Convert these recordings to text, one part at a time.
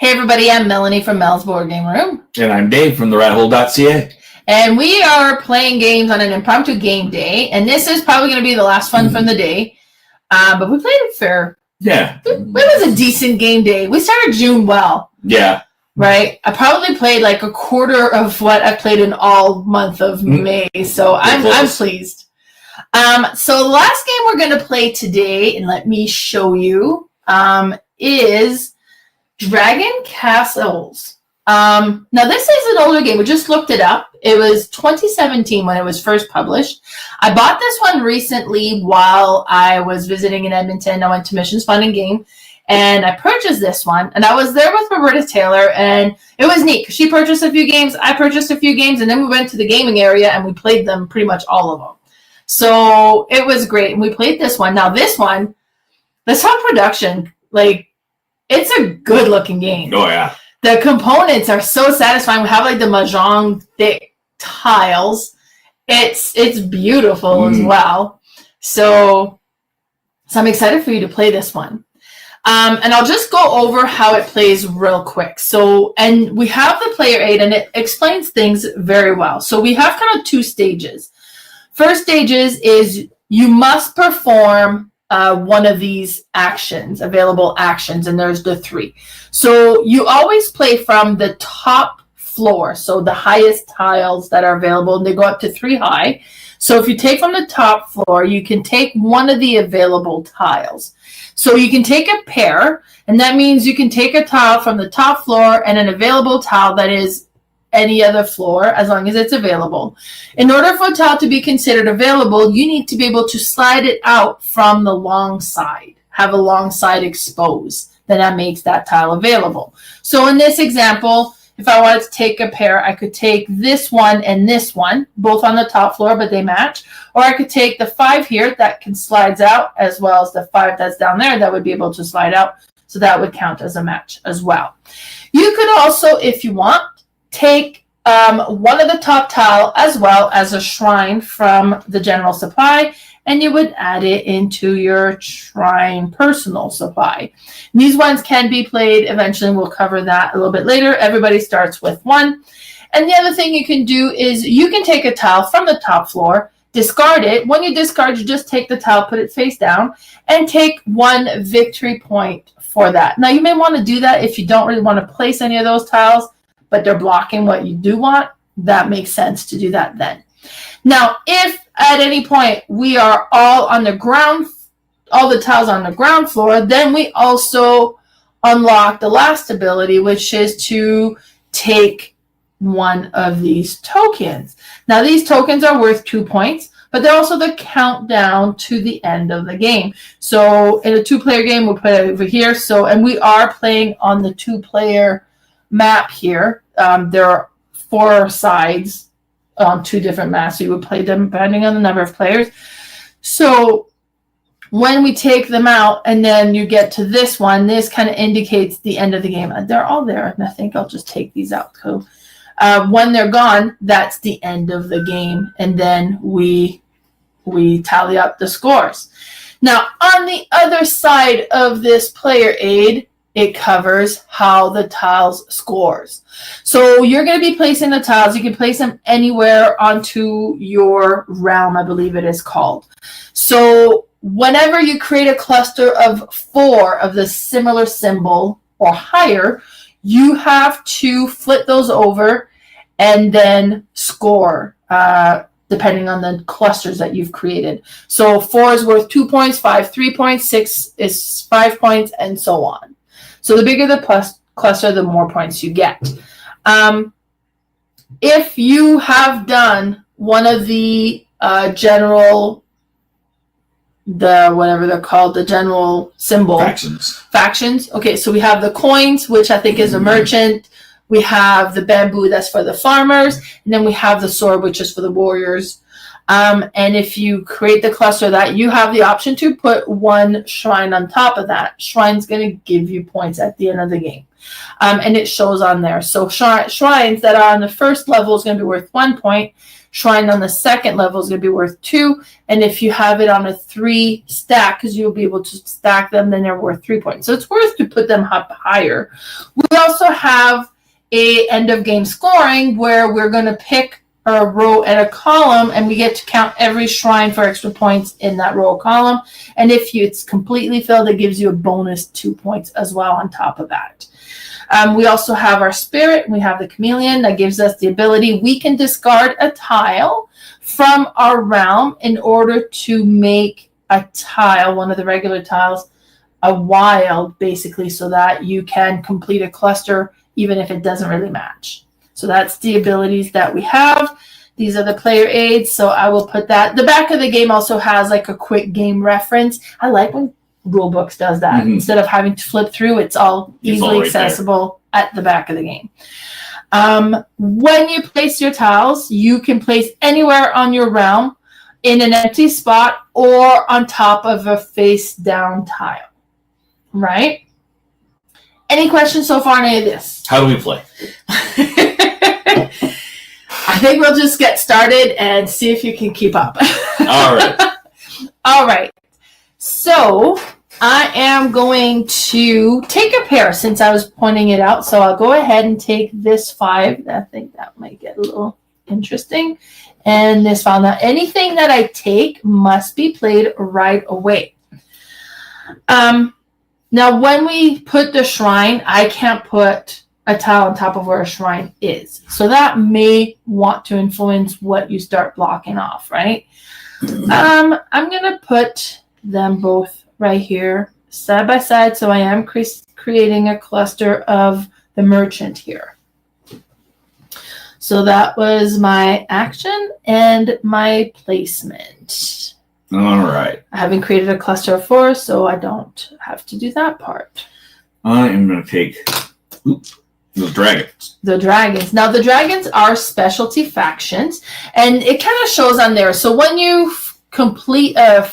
Hey everybody, I'm Melanie from Mel's Board Game Room. And I'm Dave from therathole.ca. And we are playing games on an impromptu game day. And this is probably going to be the last fun from the day. But we played it fair. Yeah. It was a decent game day. We started June well. Yeah. Right? I probably played like a quarter of what I played in all month of May. So I'm pleased. So the last game we're going to play today, and let me show you, is Dragon Castles. Now this is an older game. We just looked it up. It was 2017 when it was first published. I bought this one recently while I was visiting in Edmonton. I went to Missions Fun and Game, and I purchased this one. And I was there with Roberta Taylor, and it was neat because she purchased a few games, I purchased a few games, and then we went to the gaming area and we played them, pretty much all of them. So it was great, and we played this one. Now this one, let's talk production. Like, it's a good-looking game. Oh, yeah. The components are so satisfying. We have, like, the mahjong thick tiles. It's beautiful as well. So I'm excited for you to play this one. And I'll just go over how it plays real quick. And we have the player aid, and it explains things very well. So we have kind of two stages. First stages is you must perform one of these actions, available actions, and there's the 3. So you always play from the top floor, so the highest tiles that are available, and they go up to 3 high. So if you take from the top floor, you can take one of the available tiles. So you can take a pair, and that means you can take a tile from the top floor and an available tile that is any other floor, as long as it's available. In order for a tile to be considered available, you need to be able to slide it out from the long side, have a long side exposed. Then that makes that tile available. So in this example, if I wanted to take a pair, I could take this one and this one, both on the top floor, but they match. Or I could take the 5 here that can slides out, as well as the 5 that's down there that would be able to slide out. So that would count as a match as well. You could also, if you want, take one of the top tile as well as a shrine from the general supply, and you would add it into your shrine personal supply. And these ones can be played. Eventually, we'll cover that a little bit later. Everybody starts with 1. And the other thing you can do is you can take a tile from the top floor, discard it. When you discard, you just take the tile, put it face down, and take 1 victory point for that. Now, you may want to do that if you don't really want to place any of those tiles, but they're blocking what you do want. That makes sense to do that then. Now, if at any point we are all on the ground, all the tiles on the ground floor, then we also unlock the last ability, which is to take one of these tokens. Now, these tokens are worth 2 points, but they're also the countdown to the end of the game. So in a 2-player game, we'll put it over here. And we are playing on the 2-player map here. There are 4 sides on 2 different maps. So you would play them depending on the number of players. So when we take them out and then you get to this one, this kind of indicates the end of the game. They're all there, and I think I'll just take these out. So when they're gone, that's the end of the game, and then we tally up the scores. Now, on the other side of this player aid, it covers how the tiles scores. So you're going to be placing the tiles. You can place them anywhere onto your realm, I believe it is called. So whenever you create a cluster of 4 of the similar symbol or higher, you have to flip those over and then score, depending on the clusters that you've created. So 4 is worth 2 points, 5, 3 points, 6 is 5 points, and so on. So the bigger the cluster, the more points you get. If you have done one of the whatever they're called, the general symbol. Factions. Okay, so we have the coins, which I think is a merchant. We have the bamboo, that's for the farmers. And then we have the sword, which is for the warriors. And if you create the cluster that, you have the option to put 1 shrine on top of that. Shrine's going to give you points at the end of the game. And it shows on there. So shrines that are on the first level is going to be worth 1 point. shrine on the second level is going to be worth 2. And if you have it on a 3 stack, because you'll be able to stack them, then they're worth 3 points. So it's worth to put them up higher. We also have a end of game scoring where we're going to pick a row and a column, and we get to count every shrine for extra points in that row or column. And if it's completely filled, it gives you a bonus 2 points as well on top of that. We also have our spirit. We have the chameleon that gives us the ability. We can discard a tile from our realm in order to make a tile, one of the regular tiles, a wild, basically, so that you can complete a cluster even if it doesn't really match. So that's the abilities that we have. These are the player aids, so I will put that. The back of the game also has like a quick game reference. I like when rulebooks does that. Mm-hmm. Instead of having to flip through, it's all easily accessible at the back of the game. When you place your tiles, you can place anywhere on your realm in an empty spot or on top of a face-down tile, right? Any questions so far on any of this? How do we play? I think we'll just get started and see if you can keep up. All right. All right. So I am going to take a pair since I was pointing it out. So I'll go ahead and take this 5. I think that might get a little interesting. And this file. Now, anything that I take must be played right away. Now, when we put the shrine, I can't put a tile on top of where a shrine is. So that may want to influence what you start blocking off, right? I'm going to put them both right here, side by side. So I am creating a cluster of the merchant here. So that was my action and my placement. All right. I haven't created a cluster of 4, so I don't have to do that part. I am going to take the dragons. The dragons. Now, the dragons are specialty factions, and it kind of shows on there. So when you complete a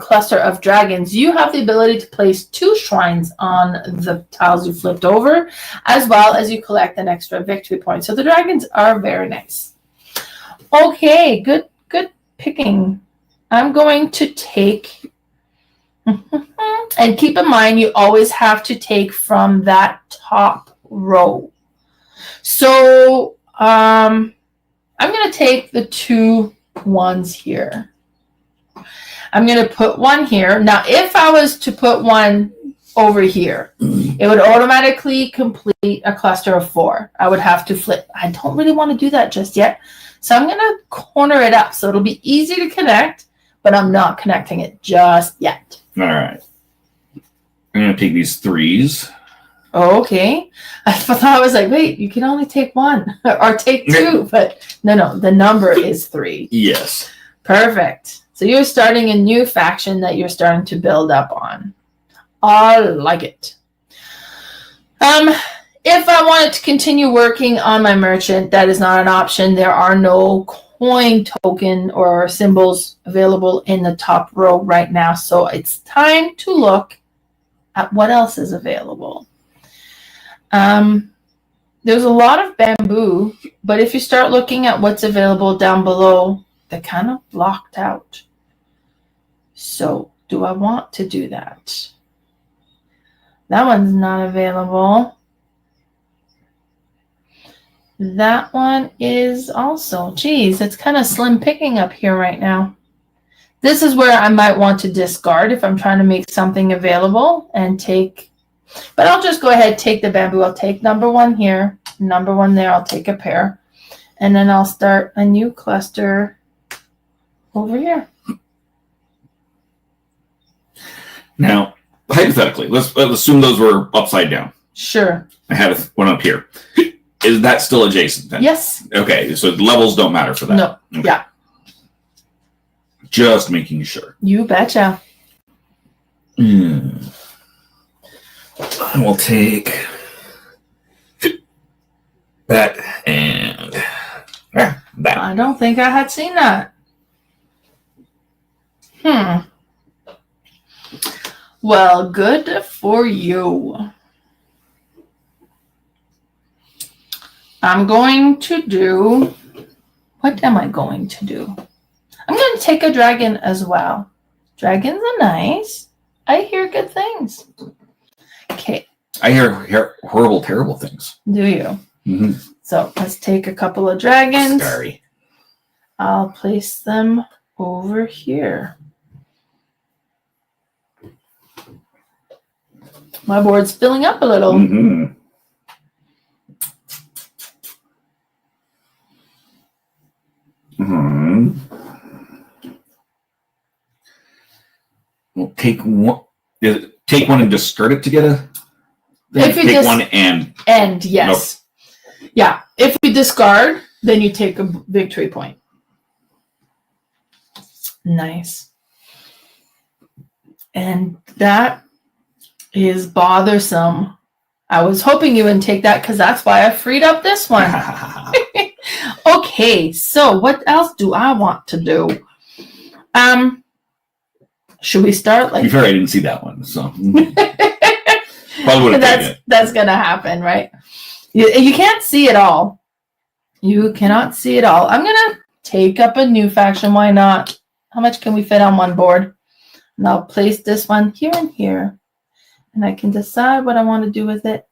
cluster of dragons, you have the ability to place 2 shrines on the tiles you flipped over, as well as you collect an extra victory point. So the dragons are very nice. Okay, good picking. I'm going to take, and keep in mind, you always have to take from that top row. So I'm going to take the 2 ones here. I'm going to put one here. Now, if I was to put one over here, it would automatically complete a cluster of 4. I would have to flip. I don't really want to do that just yet. So I'm going to corner it up so it'll be easy to connect, but I'm not connecting it just yet. All right. I'm going to take these 3s. Okay. I thought I was like, wait, you can only take 1 or take 2, but no, the number is 3. Yes. Perfect. So you're starting a new faction that you're starting to build up on. I like it. If I wanted to continue working on my merchant, that is not an option. There are no coin token or symbols available in the top row right now. So it's time to look at what else is available. There's a lot of bamboo, but if you start looking at what's available down below, they're kind of blocked out. So do I want to do that? That one's not available. That one is also, geez, it's kind of slim picking up here right now. This is where I might want to discard if I'm trying to make something available and take, but I'll just go ahead, take the bamboo. I'll take number 1 here, number 1 there. I'll take a pair, and then I'll start a new cluster over here. Now, hypothetically, let's assume those were upside down. Sure. I had one up here. Is that still adjacent then? Yes. Okay, so levels don't matter for that. No. Okay. Yeah. Just making sure. You betcha. I will take that and that. I don't think I had seen that. Well, good for you. I'm going to do, What am I going to do? I'm going to take a dragon as well. Dragons are nice. I hear good things. Okay. I hear horrible, terrible things. Do you? Mm-hmm. So let's take a couple of dragons. Scary. I'll place them over here. My board's filling up a little. Mm-hmm. Mm-hmm. We'll take one. Take one and discard it to get a. If you take one and yes, yeah. If you discard, then you take a victory point. Nice. And that is bothersome. I was hoping you wouldn't take that because that's why I freed up this one. Okay, so what else do I want to do? Should we start? To be fair, I didn't see that one, so probably would have taken it. That's gonna happen, right? You can't see it all. You cannot see it all. I'm gonna take up a new faction. Why not? How much can we fit on one board? And I'll place this one here and here, and I can decide what I want to do with it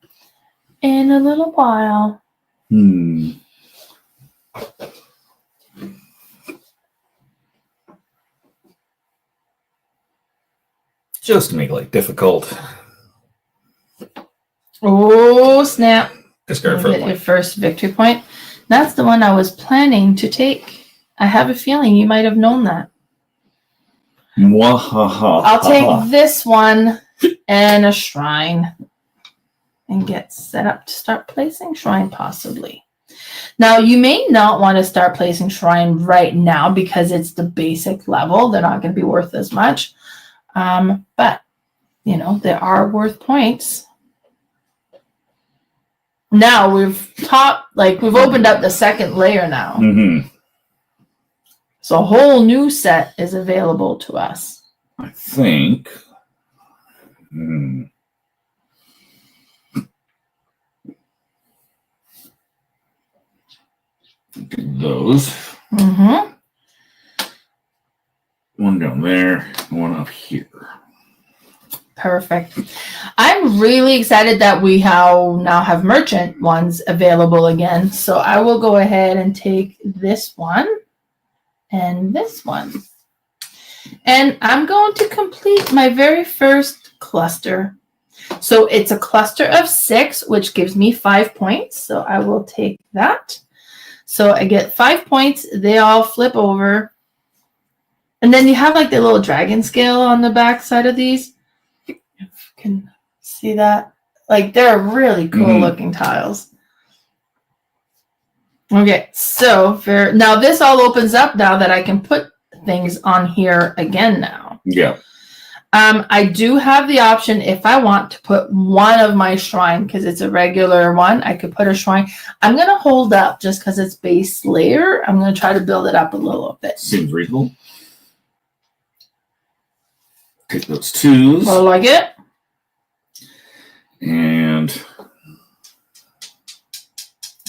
in a little while. Just to make life difficult. Oh, snap. Discard for a point. Your first victory point. That's the one I was planning to take. I have a feeling you might have known that. I'll take this one and a shrine and get set up to start placing shrine possibly. Now, you may not want to start placing shrine right now because it's the basic level. They're not going to be worth as much. But, you know, they are worth points. Now we've opened up the second layer now. Mm-hmm. So a whole new set is available to us. I think. Those. Mm-hmm. One down there, one up here. Perfect. I'm really excited that we now have merchant ones available again. So I will go ahead and take this one and this one. And I'm going to complete my very first cluster. So it's a cluster of 6, which gives me 5 points. So I will take that. So I get 5 points. They all flip over. And then you have like the little dragon scale on the back side of these. If you can see that. Like they're really cool looking tiles. Okay, so now this all opens up now that I can put things on here again now. Yeah. I do have the option if I want to put one of my shrine because it's a regular one. I could put a shrine. I'm going to hold up just because it's base layer. I'm going to try to build it up a little bit. Seems reasonable. Take those 2s. I like it. And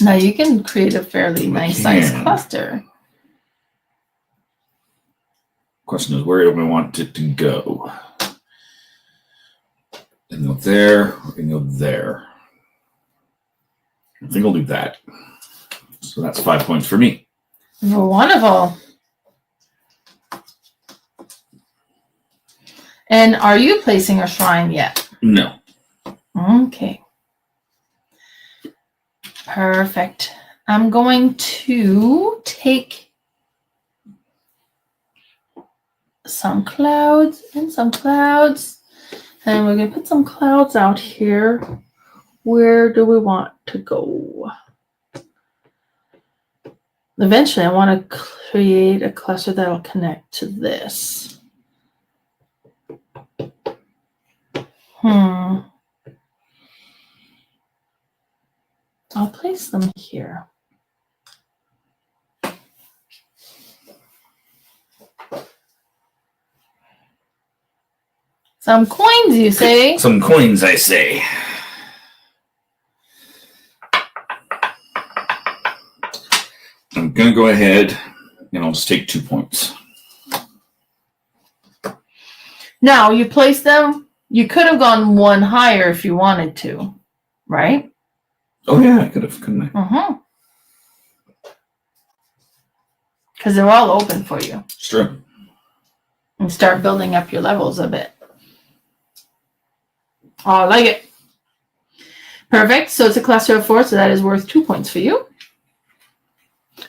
now you can create a fairly nice size cluster. Question is, where do we want it to go? And go there, and go there. I think I'll do that. So that's 5 points for me. Wonderful. And are you placing a shrine yet? No. Okay. Perfect. I'm going to take some clouds and some clouds. And we're going to put some clouds out here. Where do we want to go? Eventually, I want to create a cluster that will connect to this. I'll place them here. Some coins, you say? Some coins, I say. I'm going to go ahead and I'll just take 2 points. Now, you place them. You could have gone one higher if you wanted to, right? Oh, yeah, I could have, couldn't I? Mm-hmm. Because they're all open for you. It's true. And start building up your levels a bit. Oh, I like it. Perfect. So it's a cluster of 4, so that is worth 2 points for you.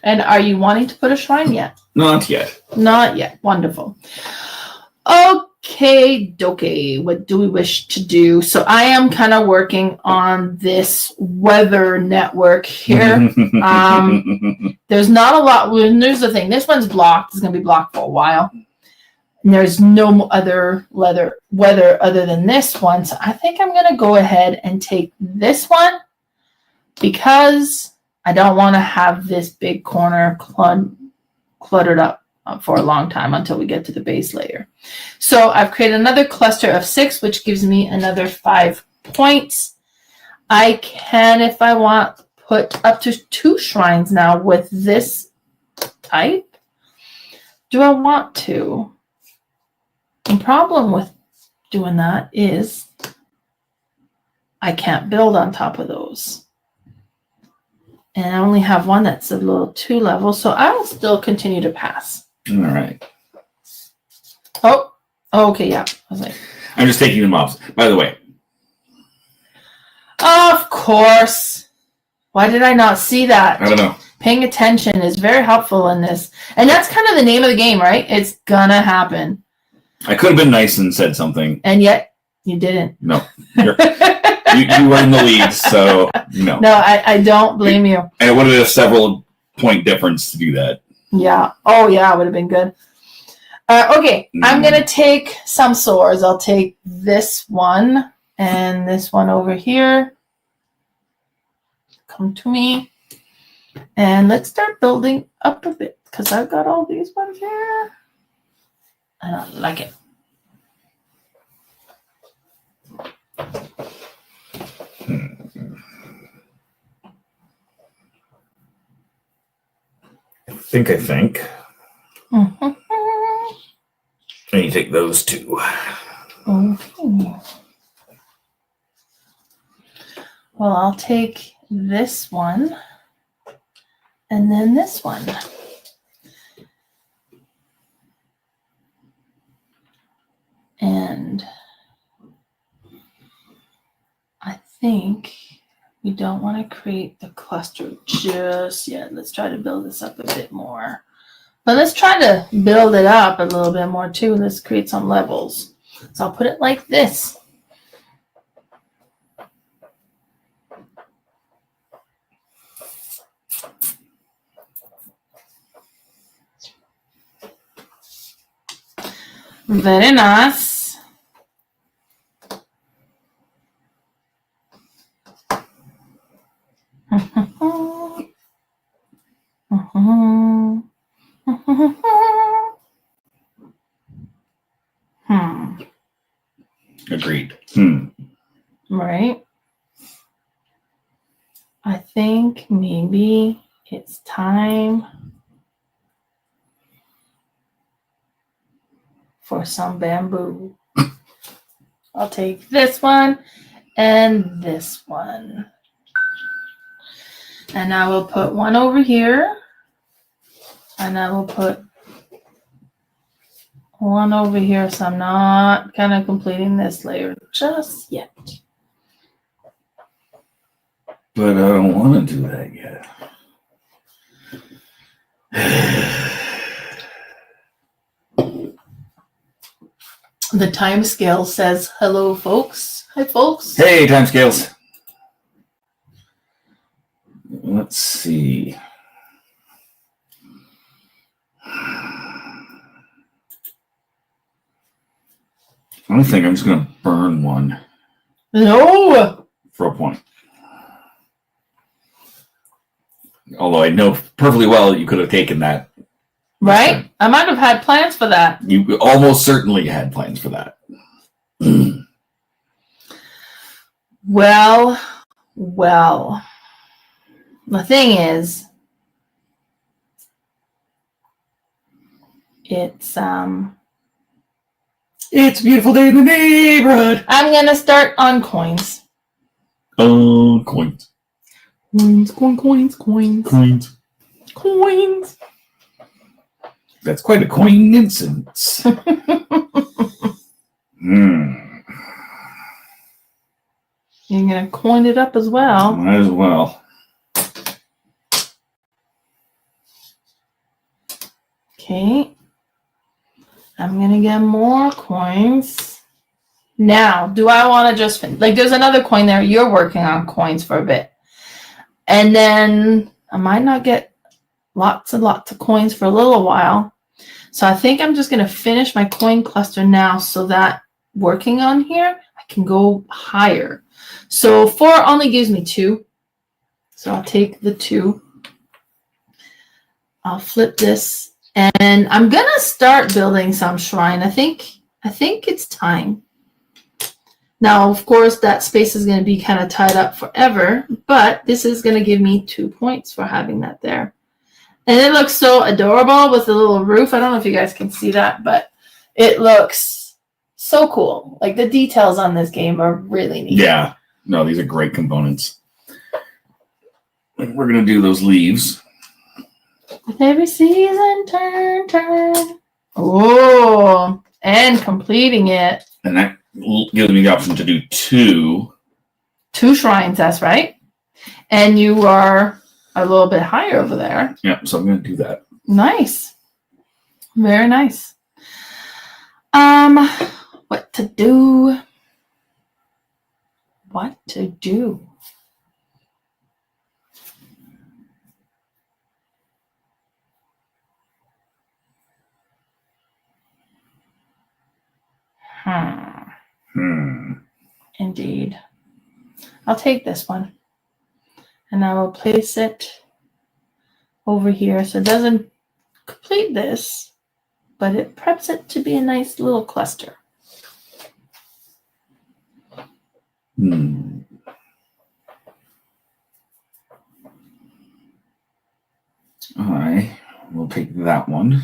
And are you wanting to put a shrine yet? Not yet. Not yet. Wonderful. Okay, dokie. What do we wish to do? So I am kind of working on this weather network here. There's not a lot. There's the thing. This one's blocked. It's going to be blocked for a while. And there's no other weather other than this one. So I think I'm going to go ahead and take this one because I don't want to have this big corner cluttered up for a long time until we get to the base layer. So I've created another cluster of 6, which gives me another 5 points. I can, if I want, put up to 2 shrines now with this type. Do I want to? The problem with doing that is I can't build on top of those. And I only have one that's a little too level, so I will still continue to pass. All right. Oh, okay, yeah. I was like, I'm just taking them off. By the way. of course. Why did I not see that? I don't know. Paying attention is very helpful in this. And that's kind of the name of the game, right? It's gonna happen. I could have been nice and said something. And yet, you didn't. No. You were in the lead, so no. No, I don't blame you. And it would have been a several point difference to do that. Yeah. Oh, yeah, it would have been good. Okay, I'm going to take some swords. I'll take this one and this one over here. Come to me. And let's start building up a bit because I've got all these ones here. I don't like it. I think. Mm-hmm. And you take those 2. Okay. Well, I'll take this one and then this one. And I think we don't want to create the cluster just yet. Let's try to build this up a bit more. But let's try to build it up a little bit more too. Let's create some levels. So I'll put it like this. Very nice. Agreed. Right. I think maybe it's time for some bamboo. I'll take this one and this one. And I will put one over here. And I will put one over here. So I'm not kind of completing this layer just yet. But I don't want to do that yet. The time scale says, hello, folks. Hi, folks. Hey, timescales. Let's see. I think I'm just going to burn one. No. For a point. Although I know perfectly well that you could have taken that. Right? I might have had plans for that. You almost certainly had plans for that. Well. The thing is, It's It's a beautiful day in the neighborhood. I'm gonna start on coins. Oh, coins. Coins. That's quite a coincidence. You're gonna coin it up as well. Might as well. Okay. I'm gonna get more coins. Now, do I want to just like? There's another coin there. You're working on coins for a bit, and then I might not get lots and lots of coins for a little while. So I think I'm just gonna finish my coin cluster now, so that working on here, I can go higher. So 4 only gives me 2. So I'll take the 2. I'll flip this, and I'm gonna start building some shrine. I think it's time. Now, of course, that space is going to be kind of tied up forever, but this is going to give me 2 points for having that there. And it looks so adorable with the little roof. I don't know if you guys can see that, but it looks so cool. Like, the details on this game are really neat. Yeah. No, these are great components. We're going to do those leaves. With every season, turn. Oh, and completing it. And that gives me the option to do 2. 2 shrines, that's right. And you are a little bit higher over there. Yeah, so I'm going to do that. Nice. Very nice. What to do? What to do? Indeed. I'll take this one. And I will place it over here so it doesn't complete this, but it preps it to be a nice little cluster. I will take that one.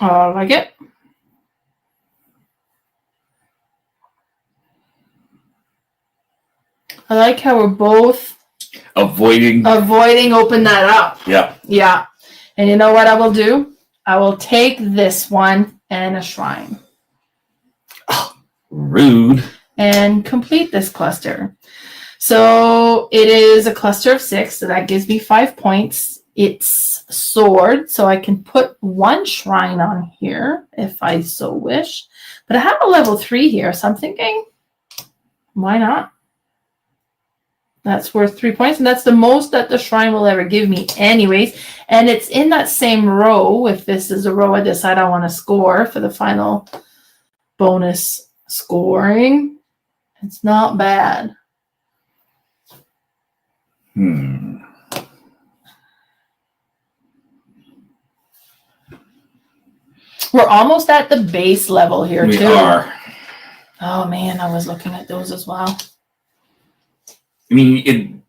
I like it. I like how we're both avoiding open that up. Yeah. Yeah. And you know what I will do? I will take this one and a shrine. Oh, rude. And complete this cluster. So it is a cluster of 6, so that gives me 5 points. It's sword, so I can put 1 shrine on here if I so wish. But I have a level 3 here, so I'm thinking, why not? That's worth 3 points, and that's the most that the shrine will ever give me anyways. And it's in that same row. If this is a row I decide I want to score for the final bonus scoring, it's not bad. We're almost at the base level here, we too. We are. Oh, man, I was looking at those as well. I mean,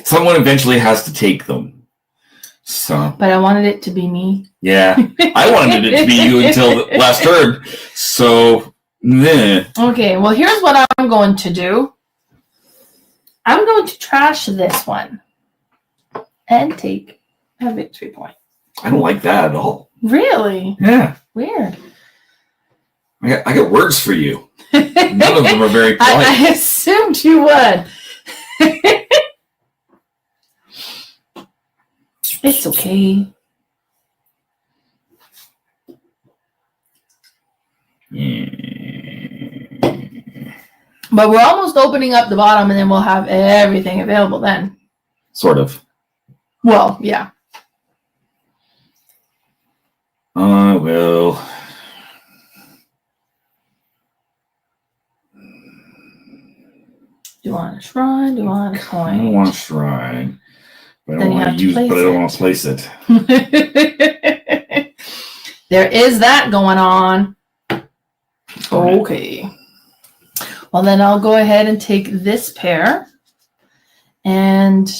someone eventually has to take them. So. But I wanted it to be me. Yeah. I wanted it to be you until the last turn. So, meh. Okay, well, here's what I'm going to do. I'm going to trash this one and take a victory point. I don't like that at all. Really? Yeah. Weird. I got words for you. None of them are very polite. I assumed you would. It's okay. But we're almost opening up the bottom, and then we'll have everything available then. Sort of. Well, yeah. I will. Do you want a shrine? Do you want a coin? I don't want a shrine. But I don't want to use it, but I don't want to place it. There is that going on. Okay. Well, then I'll go ahead and take this pair and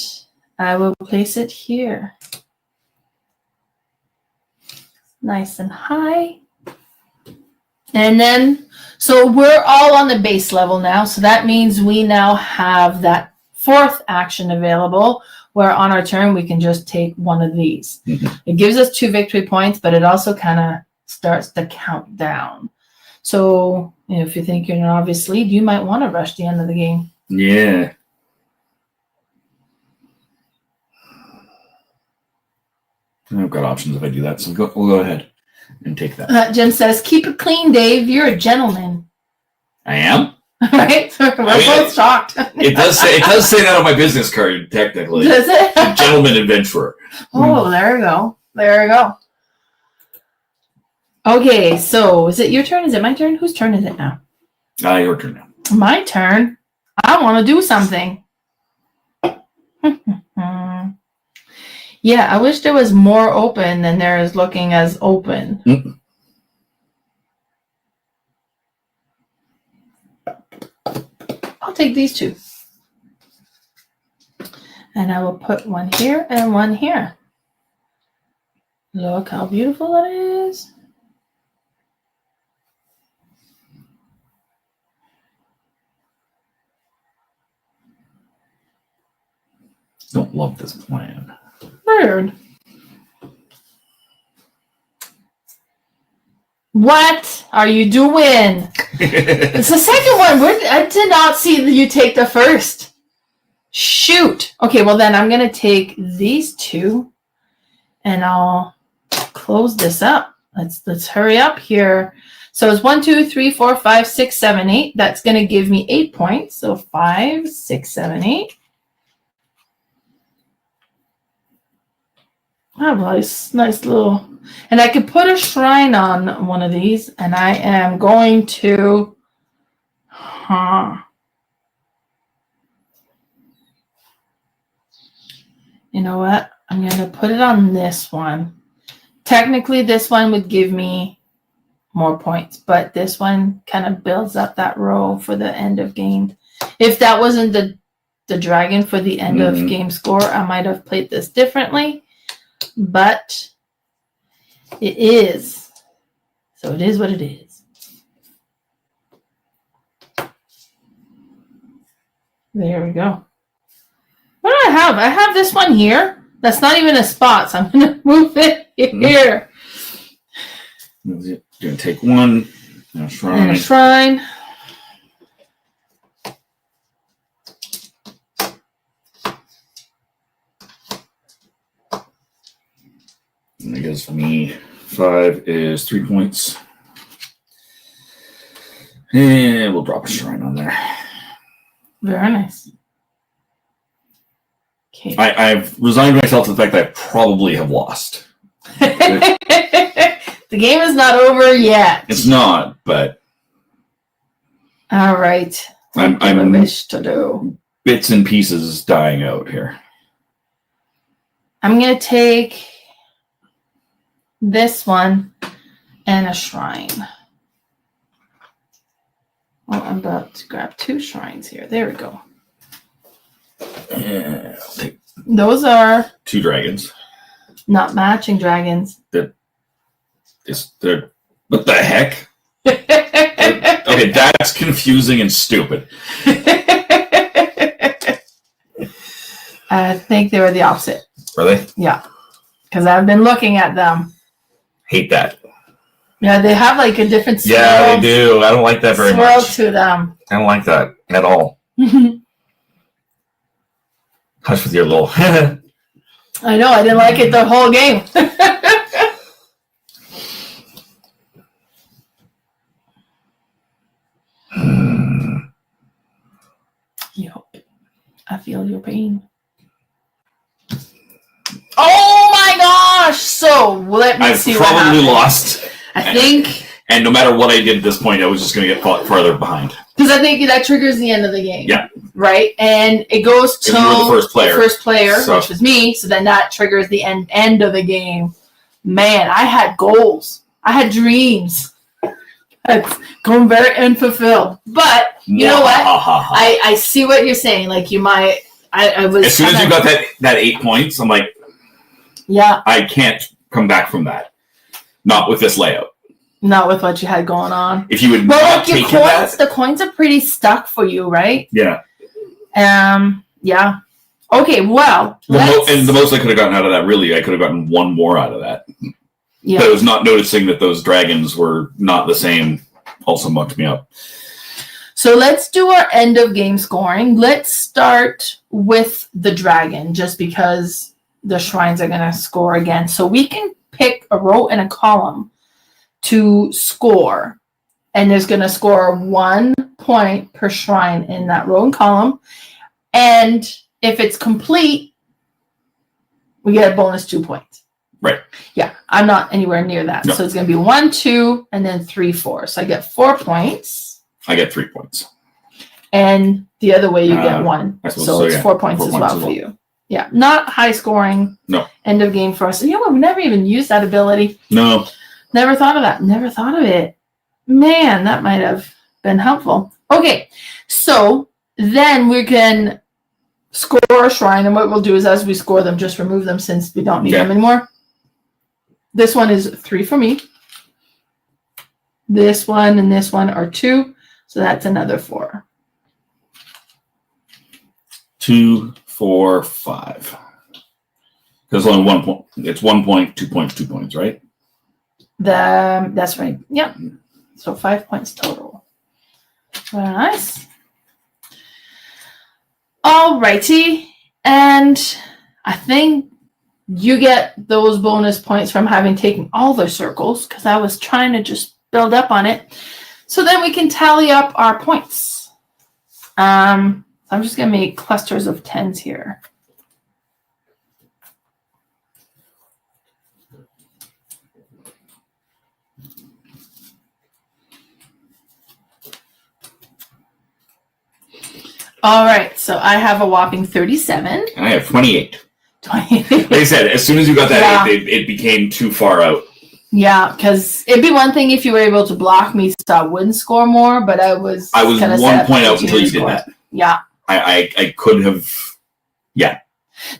I will place it here. nice and high. And then, so we're all on the base level now. So that means we now have that fourth action available, where on our turn, we can just take one of these. Mm-hmm. It gives us 2 victory points, but it also kind of starts the countdown. So if you think you're in an obvious lead, you might want to rush the end of the game. Yeah. I've got options if I do that, so we'll go ahead and take that. Jim says, keep it clean, Dave. You're a gentleman. I am? Right? We're both shocked. It does say that on my business card, technically. Does it? A gentleman adventurer. Oh, there we go. There we go. Okay, so is it your turn? Is it my turn? Whose turn is it now? Your turn now. My turn. I want to do something. Yeah, I wish there was more open than there is looking as open. Mm-mm. I'll take these 2. And I will put one here and one here. Look how beautiful that is. Don't love this plan. Weird. What are you doing? It's the second one. I did not see you take the first. Shoot. Okay, well then I'm going to take these 2 and I'll close this up. Let's hurry up here. So it's 1, 2, 3, 4, 5, 6, 7, 8. That's going to give me 8 points. So 5, 6, 7, 8. Oh, nice little, and I could put a shrine on one of these, and I am going to, you know what? I'm going to put it on this one. Technically, this one would give me more points, but this one kind of builds up that row for the end of game. If that wasn't the dragon for the end of game score, I might have played this differently. But it is. So it is what it is. There we go. What do I have? I have this one here. That's not even a spot, so I'm going to move it here. You're going to take one. And a shrine. And a shrine. And it gives me 5 is 3 points. And we'll drop a shrine on there. Very nice. Okay. I've resigned myself to the fact that I probably have lost. The game is not over yet. It's not, but all right. I'm wish to do. Bits and pieces dying out here. I'm going to take this one and a shrine. Well, I'm about to grab 2 shrines here. There we go. Yeah, I'll take Those are 2 dragons. not matching dragons. What the heck? Okay, that's confusing and stupid. I think they were the opposite. Are they? Yeah. Because I've been looking at them. Hate that. Yeah, they have like a different swirl. Yeah, they do. I don't like that very swirl much. to them. I don't like that at all. Hush with your little. I know. I didn't like it the whole game. Yup. I feel your pain. Oh my gosh! So let me see what probably happened. lost. I think, And no matter what I did at this point, I was just going to get farther behind. because I think that triggers the end of the game. Yeah. Right, and it goes to If you were the first player. So- which was me. So then that triggers the end of the game. Man, I had goals. I had dreams. That's going very unfulfilled. But you know what? I see what you're saying. Like you might. I was. As soon as you got that 8 points, I'm like, Yeah. I can't come back from that. Not with this layout. Not with what you had going on. If you would well, not like your take coins, that, the coins are pretty stuck for you, right? yeah. Yeah. Okay, well, and the most I could have gotten out of that, really, I could have gotten one more out of that. Yeah. But I was not noticing that those dragons were not the same. Also mucked me up. So let's do our end of game scoring. Let's start with the dragon, just because the shrines are going to score again. So we can pick a row and a column to score. And there's going to score 1 point per shrine in that row and column. And if it's complete, we get a bonus 2 points. Right. Yeah, I'm not anywhere near that. No. So it's going to be 1, 2, and then 3, 4. So I get 4 points. I get 3 points. And the other way you get 1. So it's 4 points 4 as points well for you. Yeah, not high scoring. No. End of game for us. You know what? We've never even used that ability. No. Never thought of that. Never thought of it. Man, that might have been helpful. Okay, so then we can score a shrine. And what we'll do is as we score them, just remove them since we don't need them anymore. This one is 3 for me. This one and this one are 2. So that's another 4. 2, 4, 5. There's only 1 point. It's 1 point, 2 points, 2 points, right? That's right. Yep. So 5 points total. Very nice. Alrighty. And I think you get those bonus points from having taken all the circles, because I was trying to just build up on it. So then we can tally up our points. I'm just going to make clusters of 10s here. All right, so I have a whopping 37. And I have 28. 28. Like I said, as soon as you got that, it became too far out. Yeah, because it'd be one thing if you were able to block me so I wouldn't score more, but I was 1 point out until you did that. Yeah. I could have, yeah.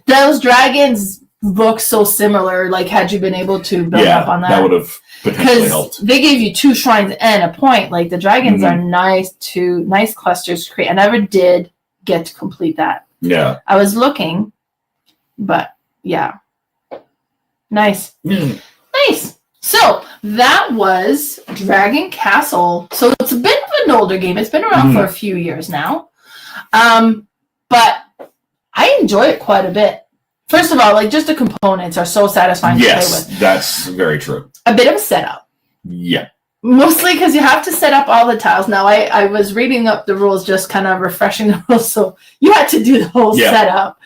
Those dragons look so similar, like had you been able to build up on that. That would have potentially helped. They gave you 2 shrines and a point. Like the dragons are nice clusters to create. I never did get to complete that. Yeah. I was looking, but yeah. Nice. Nice. So that was Dragon Castle. So it's a bit of an older game. It's been around for a few years now. But I enjoy it quite a bit. First of all, like just the components are so satisfying to play with. Yes, that's very true. A bit of a setup. Yeah. Mostly because you have to set up all the tiles. Now, I was reading up the rules, just kind of refreshing the rules, so you had to do the whole setup.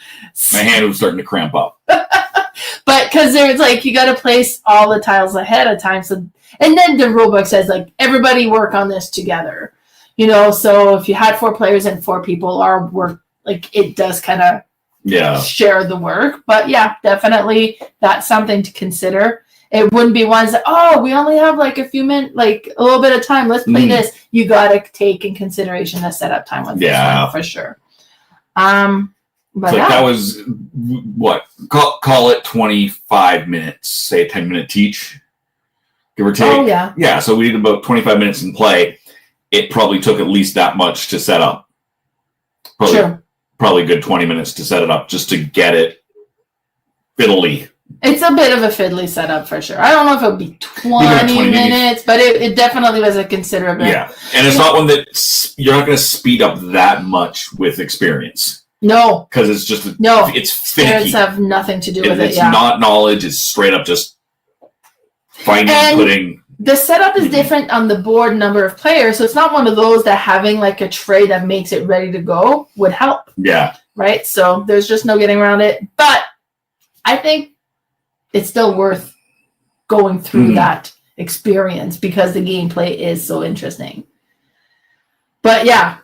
My hand was starting to cramp up. But because there's like, you got to place all the tiles ahead of time. So, and then the rule book says, like, everybody work on this together. You know, so if you had 4 players and 4 people are work, like, it does kind of share the work. But yeah, definitely that's something to consider. It wouldn't be ones that, oh, we only have like a few minutes, like a little bit of time. Let's play this. You got to take in consideration the setup time with this one for sure. But so that was what? Call it 25 minutes, say a 10-minute teach, give or take. Oh, yeah. Yeah, so we did about 25 minutes in play. It probably took at least that much to set up. Probably a good 20 minutes to set it up just to get it fiddly. It's a bit of a fiddly setup for sure. I don't know if it would be 20 minutes, but it definitely was a considerable. Yeah, and it's not one that you're not going to speed up that much with experience. No. Because it's just, it's finicky. Experience have nothing to do with it, It's not knowledge, it's straight up just finding and putting. The setup is different on the board number of players, so it's not one of those that having like a tray that makes it ready to go would help. Yeah. Right? So there's just no getting around it. But I think it's still worth going through that experience because the gameplay is so interesting. But yeah,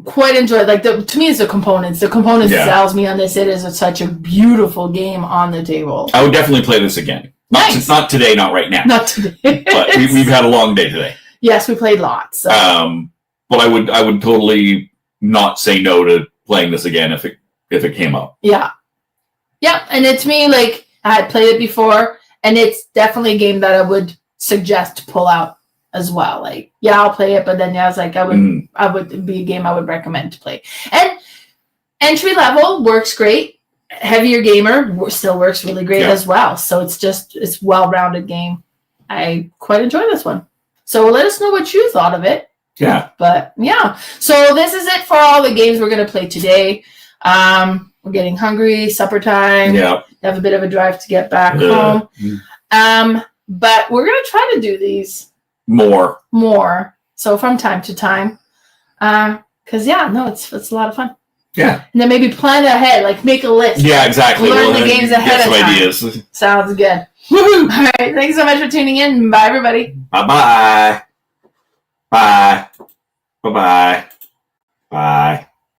quite enjoyed. Like to me, it's the components. The components sells me on this. It is such a beautiful game on the table. I would definitely play this again. Not today, not right now. Not today. But we've had a long day today. Yes, we played lots. So. But I would totally not say no to playing this again if it came up. Yeah. Yeah, and it's me, like, I had played it before, and it's definitely a game that I would suggest pull out as well. Like, yeah, I'll play it, but then I was like, I would be a game I would recommend to play. And entry level works great. Heavier gamer still works really great as well. So it's well-rounded game. I quite enjoy this one. So let us know what you thought of it. Yeah. But yeah. So this is it for all the games we're going to play today. We're getting hungry, supper time. Yeah. Have a bit of a drive to get back home. But we're going to try to do these more. So from time to time. Because it's a lot of fun. Yeah. And then maybe plan ahead, like make a list. Yeah, exactly. Learn the games ahead of time. Ideas. Sounds good. Woohoo! All right. Thanks so much for tuning in. Bye, everybody. Bye-bye. Bye. Bye-bye. Bye.